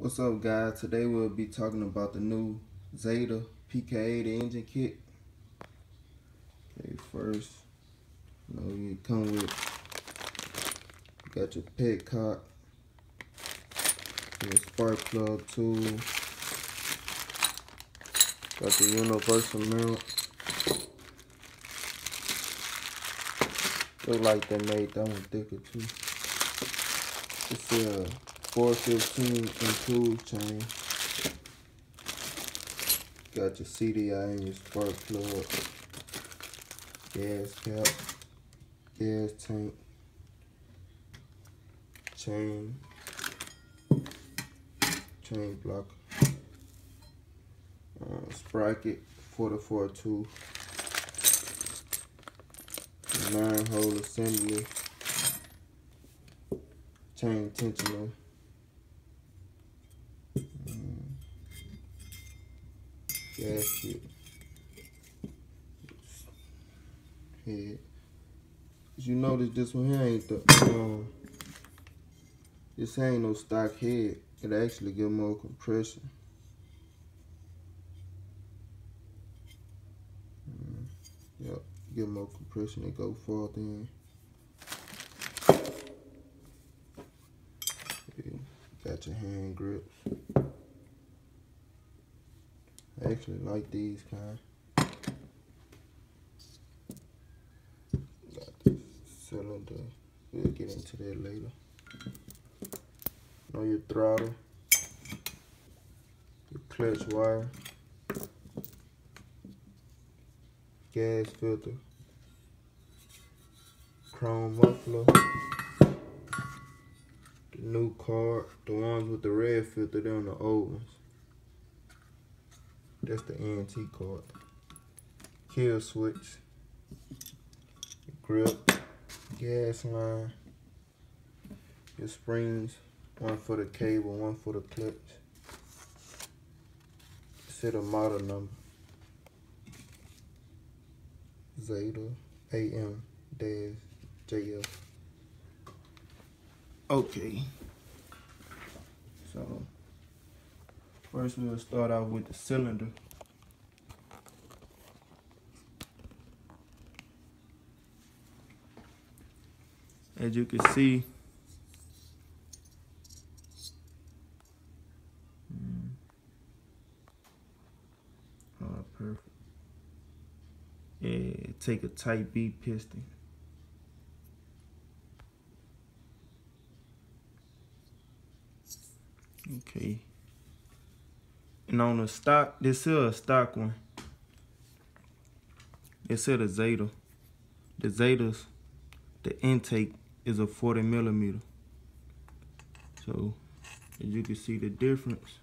What's up, guys? Today we'll be talking about the new Zeda PK, the engine kit. Okay, first, you come with, you got your petcock, your spark plug tool, got the universal mirror. Look like they made that one thicker too. It's a 415 improved chain. Got your CDI and your spark plug, gas cap, gas tank, chain blocker, sprocket for the 4.2, 9-hole assembly, chain tensioner, gasket, head. As you notice, this one here ain't the this ain't no stock head. It actually give more compression. Yep, get more compression. It go farther in. Okay, got your hand grips. I actually like these kind. Got this cylinder. We'll get into that later. Know your throttle, your clutch wire, gas filter, chrome muffler, the new card, the ones with the red filter, they're on the old ones. That's the ENT card. Kill switch, grip, gas line, your springs, one for the cable, one for the clutch. Set a model number. Zeda AM-JF. Okay. So first we'll start out with the cylinder. As you can see, perfect. Yeah, take a type B piston. Okay. And on the stock, this is a stock one. It's a Zeda. The Zedas, the intake is a 40 millimeter. So as you can see the difference.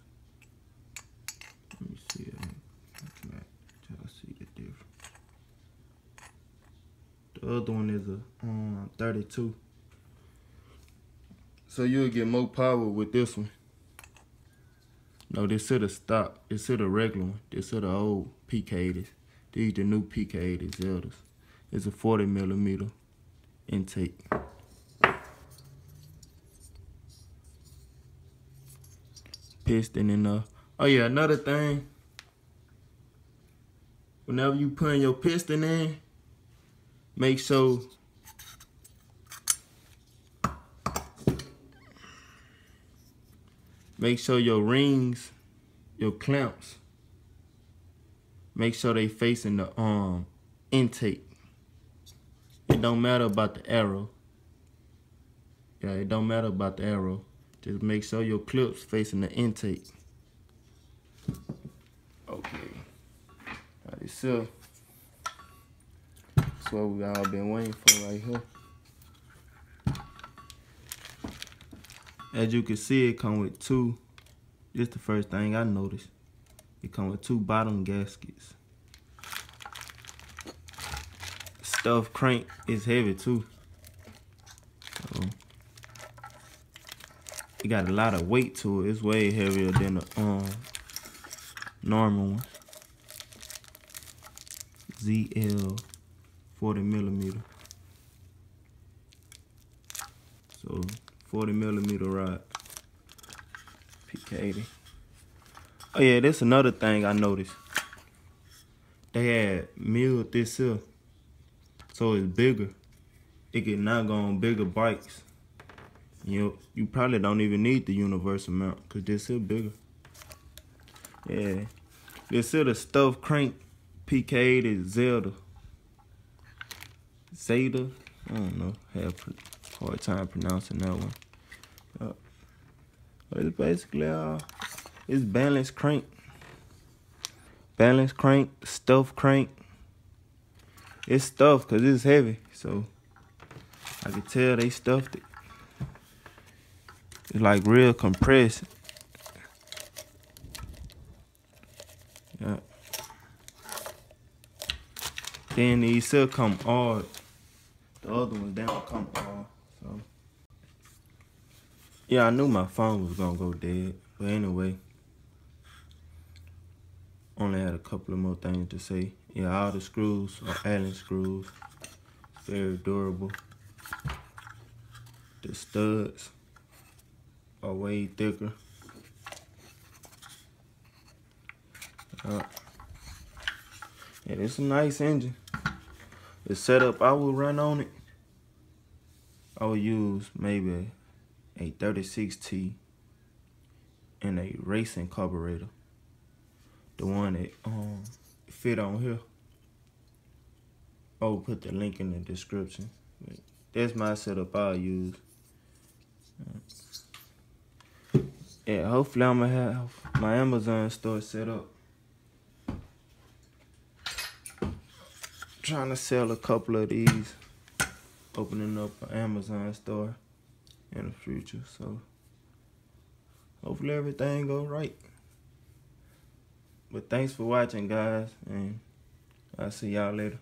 Let me see it. Y'all see the difference. The other one is a 32. So you'll get more power with this one. No, this is the stock. This is the regular one. This is the old PK80s. These the new PK80 Zedas. It's a 40 millimeter intake. Piston in oh yeah, another thing. Whenever you putting your piston in, make sure your rings, your clamps, make sure they facing the intake. It don't matter about the arrow. Yeah, it don't matter about the arrow. Just make sure your clips facing the intake. Okay. That's what we all been waiting for right here. As you can see, it come with two. This the first thing I noticed. It come with two bottom gaskets. Stuff crank is heavy too. So it got a lot of weight to it. It's way heavier than the normal one. ZL 40 millimeter. So 40 millimeter rod. PK80. Oh yeah, that's another thing I noticed. They had milled this here, so it's bigger. It can now go on bigger bikes. You probably don't even need the universal mount, cause this here bigger. Yeah, this here the stuffed crank PK80 Zeda. Zeda, I don't know. Have a hard time pronouncing that one. But it's basically it's balanced crank. Balanced crank, stuffed crank. It's stuffed because it's heavy, so I can tell they stuffed it. It's like real compressed. Yeah. Then these still come hard. The other ones don't come hard. So yeah, I knew my phone was gonna go dead. But anyway, only had a couple of more things to say. Yeah, all the screws are Allen screws. Very durable. The studs are way thicker. Yeah, it's a nice engine. The setup I would run on it, I would use maybe a 36T and a racing carburetor. The one that fit on here. I'll put the link in the description. That's my setup I'll use. Yeah, hopefully I'm gonna have my Amazon store set up. Trying to sell a couple of these. Opening up an Amazon store in the future, so hopefully everything goes right. But thanks for watching, guys, and I'll see y'all later.